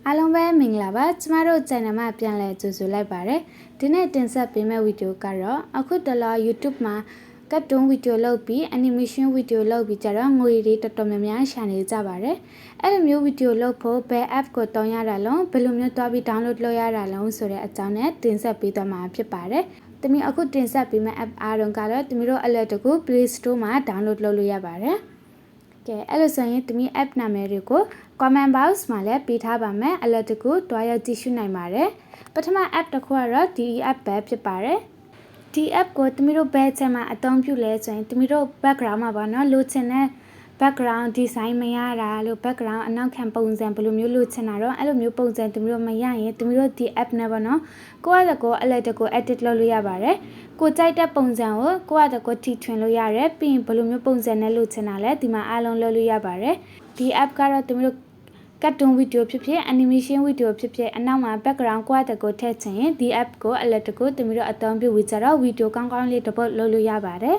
အားလုံးပဲမင်္ဂလာပါကျမတို့ channel မှာပြန်လည်ကြိုဆိုလိုက်ပါတယ်ဒီနေ့တင်ဆက်ပေးမယ့်ဗီဒီယိုကတော့အခုတလော YouTube မှာကတ်တွန်းဗီဒီယိုလုပ်ပြီး animation ဗီဒီယိုလုပ်ပြီးကြတော့ငွေတွေတော်တော်များများရှာနေကြပါတယ်အဲ့လိုမျိုးဗီဒီယိုလုပ်ဖို့ဘယ် app ကိုတောင်းရတာလဲဘယ်လိုမျိုးတွားပြီး download လုပ်ရတာလဲဆိုတဲ့အကြောင်းနဲ့တင်ဆက်ပေးသွားမှာဖြစ်ပါတယ်တမီအခုတင်ဆက်ပေးမယ့် app အားလုံးကတော့တမီတို့ alert တကူ Play Store မှာ download လုပ်လို့ရပါတယ်ကဲအဲ့လိုဆိုရင်တမီ app နာမည်တွေကို comment box မှာလည်းပေးထားပါမယ် alert တကူတွားရောက်ကြည့်ရှုနိုင်ပါတယ်ပထမ app တစ်ခုကတော့ဒီ app ပဲဖြစ်ပါတယ်ဒီ app ကိုတမီတို့ဘယ်ချက်မှာအသုံးပြုလဲဆိုရင်တမီတို့ background မှာပေါ့နော်လိုချင်တဲ့ background design မရတာလို့ background အနောက်ခံပုံစံဘယ်လိုမျိုးလိုချင်တာတော့အဲ့လိုမျိုးပုံစံတမီတို့မရရင်တမီတို့ဒီ app နဲ့ပေါ့နော်ကိုယ့်အတကို alert ကို edit လုပ်လို့ရပါတယ်ကိုကြိုက်တဲ့ပုံစံကိုကိုယ့်အတကိုထိထွင်လို့ရတယ်ပြီးရင်ဘယ်လိုမျိုးပုံစံနဲ့လိုချင်တာလဲဒီမှာအားလုံးလုပ်လို့ရပါတယ်ဒီ app ကတော့တမီတို့ကတ်တွန်းဗီဒီယိုဖြစ်ဖြစ် animation ဗီဒီယိုဖြစ်ဖြစ်အနောက်မှာ background ကိုယ့်အတကိုထည့်ချင်ရင်ဒီ app ကို alert ကိုတမီတို့အသုံးပြုပြီးကြတော့ဗီဒီယိုကောင်းကောင်းလေးတစ်ပုတ်လုပ်လို့ရပါတယ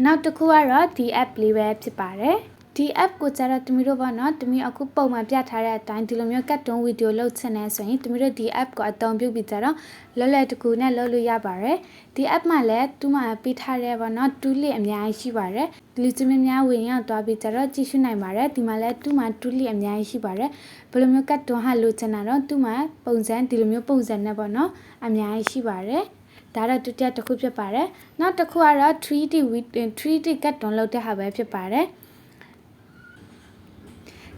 ်နောက်တစ်ခုကတော့ဒီ app လေးပဲဖြစ်ပါတယ်ဒီ app ကိုကြတော့တမီတို့ပေါ့နော်တမီအခုပုံမှန်ပြထားတဲ့အတိုင်းဒီလိုမျိုးကတ်တွန်းဗီဒီယိုလုပ်ချင်နေဆိုရင်တမီတို့ဒီ app ကိုအသုံးပြုပြီးကြတော့လောလောတကူနဲ့လုပ်လို့ရပါတယ်ဒီ app မှာလည်းသူ့မှာပေးထားတဲ့ပေါ့နော် tool လေးအများကြီးရှိပါတယ်လူချင်းများဝင်ရောက်သွားပြီးကြတော့ကြည့်ရှုနိုင်ပါတယ်ဒီမှာလည်းသူ့မှာ tool လေးအများကြီးရှိပါတယ်ဘယ်လိုမျိုးကတ်တွန်းဟာလိုချင်တာတော့သူ့မှာပုံစံဒီလိုမျိုးပုံစံနဲ့ပေါ့နော်အများကြီးရှိပါတယ်ဒါတော့ဒုတိယတစ်ခုဖြစ်ပါတယ်နောက်တစ်ခုကတော့ 3D ကတ်တွန်းလုပ်တဲ့ဟာပဲဖြစ်ပါတယ်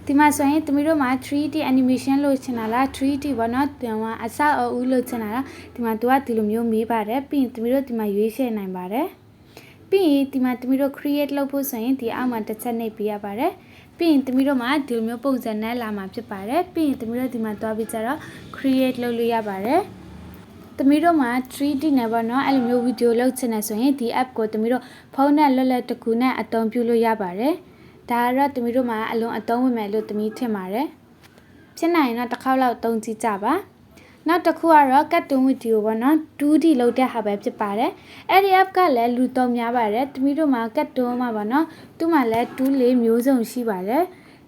ဒီမှာဆိုရင်တမီတို့မှာ 3D animation လို့ချင်တာလား 3D ပေါ့နော်ဒီမှာအစအဦးလို့ချင်တာလားဒီမှာသူကဒီလိုမျိုးမေးပါတယ်ပြီးရင်တမီတို့ဒီမှာရွေးချယ်နိုင်ပါတယ်ပြီးရင်ဒီမှာတမီတို့ create လုပ်ဖို့ဆိုရင်ဒီအောက်မှာတစ်ချက်နှိပ်ပေးရပါတယ်ပြီးရင်တမီတို့မှာဒီလိုမျိုးပုံစံနဲ့လာမှာဖြစ်ပါတယ်ပြီးရင်တမီတို့ဒီမှာသွားပြီးကြတော့ create လုပ်လို့ရပါတယ်တမီတို့မှာ 3D နဲ့ပေါ့နော်အဲ့လိုမျိုးဗီဒီယိုလုပ်ချင်တယ်ဆိုရင်ဒီ app ကိုတမီတို့ဖုန်းနဲ့လွတ်လပ်တကူနဲ့အသုံးပြုလို့ရပါတယ်ဒါကတော့တမီတို့မှာအလုံးအသုံးဝင်မယ်လို့တမီထင်ပါတယ်ဖြစ်နိုင်ရင်တော့တစ်ခေါက်လောက်သုံးကြည့်ကြပါနောက်တစ်ခုကတော့ကတ်တွန်းဗီဒီယိုပေါ့နော် 2D လုပ်တဲ့ဟာပဲဖြစ်ပါတယ်အဲ့ဒီ app ကလည်းလူသုံးများပါတယ်တမီတို့မှာကတ်တွန်းမှာပေါ့နော်သူ့မှာလည်း tool လေးမျိုးစုံရှိပါတယ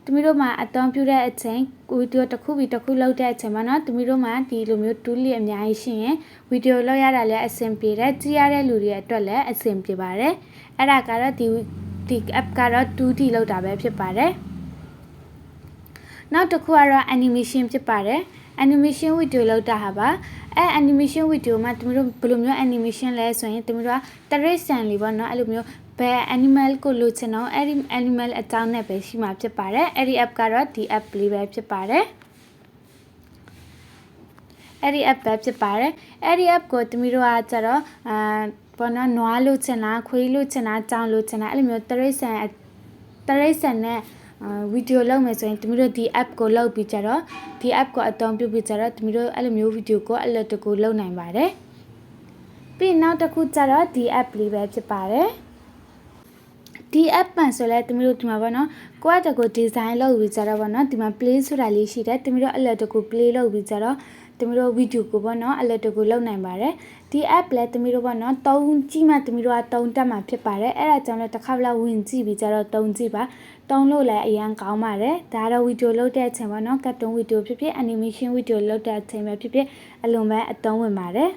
်တမီတို့မှာအသုံးပြုတဲ့အချိန်ဗီဒီယိုတစ်ခုပြီးတစ်ခုလုပ်တဲ့အချိန်မှာနော်တမီတို့မှာဒီလိုမျိုး tool လေးအများကြီးရှိရင်ဗီဒီယိုလုပ်ရတာလည်းအဆင်ပြေတယ်ကြည့်ရတဲ့လူတွေအတွက်လည်းအဆင်ပြေပါတယ်အဲ့ဒါကတော့ဒီ app ကတော့ 2D လောက်တာပဲဖြစ်ပါတယ်နောက်တစ်ခုကတော့ animation ဖြစ်ပါတယ် animation ဗီဒီယိုလောက်တာဟာပါanimation ဗီဒီယိုမှာတမီတို့ဘယ်လိုမျိုး animation လဲဆိုရင်တမီတို့ကတရိတ်ဆန်လေးပေါ့နော်အဲ့လိုမျိုးဘယ် animal ကိုလိုချင်တော့အဲ့ဒီ animal အကြောင်းနဲ့ပဲရှိမှာဖြစ်ပါတယ်အဲ့ဒီ app ကတော့ဒီ app လေးပဲဖြစ်ပါတယ်အဲ့ဒီ app ပဲဖြစ်ပါတယ်အဲ့ဒီ app ကိုတမီတို့ကကြတော့ပေါ့နော်နွားလို့ချင်လားခွေးလို့ချင်လားကြောင်လို့ချင်လားအဲ့လိုမျိုးတရိတ်ဆန်နဲ့ဗီဒီယိုလုပ်မယ်ဆိုရင်တမီတို့ဒီ app ကိုလုပ်ပြီးကြတော့ဒီ app ကိုအသုံးပြုပြီးကြတော့တမီတို့အဲ့လိုမျိုးဗီဒီယိုကို alert တကူလုပ်နိုင်ပါတယ်ပြီးနောက်တစ်ခုကြတော့ဒီ app လေးပဲဖြစ်ပါတယ်ဒီ app မှာဆိုလဲတမီတို့ဒီမှာပေါ့နော်ကိုယ့်အတကို design လုပ်ပြီးကြတော့ပေါ့နော်ဒီမှာ play ဆိုတာလေးရှိတယ်တမီတို့ alert တကူ play လုပ်ပြီးကြတော့တမီတို့ဗီဒီယိုကိုပေါ့နော် alert တကူလုပ်နိုင်ပါတယ်ဒီ app လဲတမီတို့ပေါ့နော်တုံးကြည့်မှတမီတို့ကတုံးတက်မှာဖြစ်ပါတယ်အဲ့ဒါကြောင့်လဲတစ်ခါလောက်ဝင်ကြည့်ပြီးကြတော့တုံးကြည့်ပါတုံးလို့လည်းအရန်ကောင်းပါတယ်ဒါတော့ဗီဒီယိုလုပ်တဲ့အချိန်ပေါ့နော်ကတ်တွန်းဗီဒီယိုဖြစ်ဖြစ် animation ဗီဒီယိုလုပ်တဲ့အချိန်ပဲဖြစ်ဖြစ်အလုံးပဲအသုံးဝင်ပါတယ်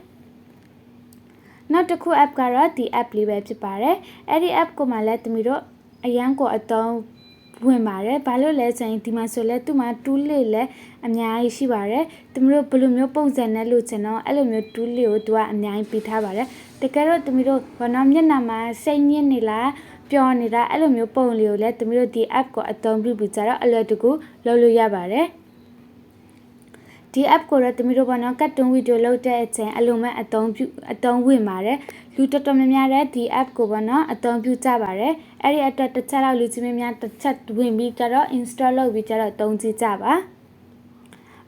နောက်တစ်ခု app ကတော့ဒီ app လေးပဲဖြစ်ပါတယ်အဲ့ဒီ app ကိုမှလည်းတမီတို့အရန်ကိုအသုံးဝင်ပါတယ်ဘာလို့လဲဆိုရင်ဒီမှာဆိုလဲသူ့မှာ tool လေးလည်းအများကြီးရှိပါတယ်တမီတို့ဘယ်လိုမျိုးပုံစံနဲ့လို့ချင်တော့အဲ့လိုမျိုး tool လေးကိုသူကအများကြီးပေးထားပါတယ်တကယ်တော့တမီတို့ဘာနော်မျက်နှာမှာစိတ်ညစ်နေလားပျော်နေတာအဲ့လိုမျိုးပုံလေးကိုလည်းတမီတို့ဒီ app ကိုအသုံးပြုပြီးကြတော့အလွယ်တကူလုပ်လို့ရပါတယ်ဒီ app ကိုတော့တမီတို့ဘာနော်ကတ်တွန်းဗီဒီယိုလုပ်တဲ့အချိန်အလုံးမဲ့အသုံးဝင်ပါတယ်လူတော်တော်များများလည်းဒီ app ကိုပေါ့နော်အသုံးပြုကြပါတယ်အဲ့ဒီအတွက်တစ်ချက်လောက်လူချင်းများတစ်ချက်ဝင်ပြီးကြတော့ install လုပ်ပြီးကြတော့သုံးကြည့်ကြပါ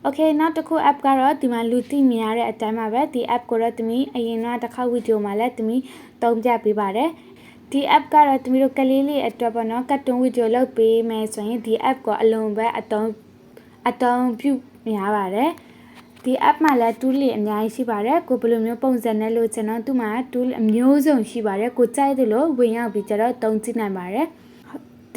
Okay နောက်တစ်ခု app ကတော့ဒီမှာလူသိမြင်ရတဲ့အတိုင်းပါပဲဒီ app ကိုတော့တမီအရင်ကတစ်ခါဗီဒီယိုမှာလည်းတမီသုံးပြပေးပါတယ်ဒီ app ကတော့တမီတို့ကလေးလေးအတွက်ပေါ့နော်ကတ်တွန်းဗီဒီယိုလုပ်ပေးမယ်ဆိုရင်ဒီ app ကိုအလုံးပဲအသုံးပြုများပါတယ်ဒီ app မှာလည်း tool တွေအများကြီးရှိပါတယ်ကိုဘယ်လိုမျိုးပုံစံနဲ့လို့ချင်တော့သူ့မှာ tool အမျိုးစုံရှိပါတယ်ကိုကြိုက်တယ်လို့ဝင်ရောက်ပြီးကြတော့သုံးကြည့်နိုင်ပါတယ်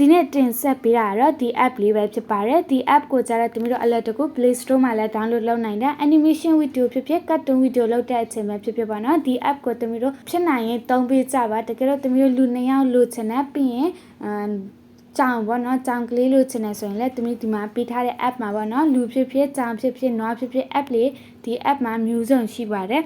ဒီနေ့တင်ဆက်ပေးတာကတော့ဒီ app လေးပဲဖြစ်ပါတယ်ဒီ app ကိုကြတော့တမီးတို့အလက်တကူ Play Store မှာလည်း download လုပ်နိုင်တယ် animation video ဖြစ်ဖြစ် cartoon video လုပ်တဲ့အချိန်မှာဖြစ်ဖြစ်ပါနော်ဒီ app ကိုတမီးတို့ဖြစ်နိုင်ရင်သုံးပေးကြပါတကယ်တော့တမီးတို့လူ2ယောက်လိုချင်တယ်ပြီးရင်ကြောင်ပေါ့နော်ကြောင်ကလေးလိုချင်တယ်ဆိုရင်လည်းတမီးဒီမှာပေးထားတဲ့ app မှာပေါ့နော်လူဖြစ်ဖြစ်ကြောင်ဖြစ်ဖြစ်နွားဖြစ်ဖြစ် app လေးဒီ app မှာမျိုးစုံရှိပါတယ်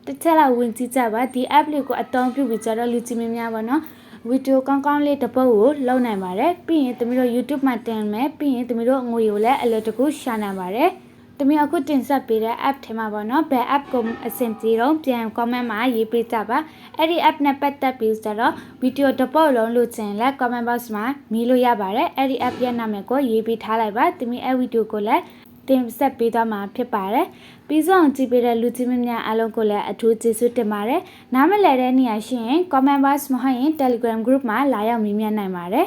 တစ်ချက်လောက်ဝင်ကြည့်ကြပါဒီ app လေးကိုအသုံးပြုပြီးကြတော့လူကြီးများပါနော်ဗီဒီယိုကောင်းကောင်းလေးတစ်ပုတ်ကိုလုပ်နိုင်ပါတယ်ပြီးရင်တမီးတို့ YouTube မှာတင်မယ်ပြီးရင်တမီးတို့ငွေကိုလည်းအလွယ်တကူရှာနိုင်ပါတယ်တမီးအခုတင်ဆက်ပေးတဲ့ app ထဲမှာပေါ့နော်ဘယ် app ကိုအဆင်ပြေတော့ပြန် comment မှာရေးပေးကြပါအဲ့ဒီ app နဲ့ပတ်သက်ပြီးဆိုတော့ဗီဒီယိုတစ်ပုတ်လုံးလို့ချင်လဲ comment box မှာမေးလို့ရပါတယ်အဲ့ဒီ app ရဲ့နာမည်ကိုရေးပေးထားလိုက်ပါတမီးအဲ့ဗီဒီယိုကိုလည်းတင်ဆက်ပေးသွားမှာဖြစ်ပါတယ်ပြီးဆုံးကြည့်ပေးတဲ့လူကြီးမများအားလုံးကိုလည်းအထူးကျေးဇူးတင်ပါတယ်နားမလည်တဲ့နေရာရှိရင် comment box မှာဟရင် Telegram group မှာလာရောက်မေးမြန်းနိုင်ပါတယ်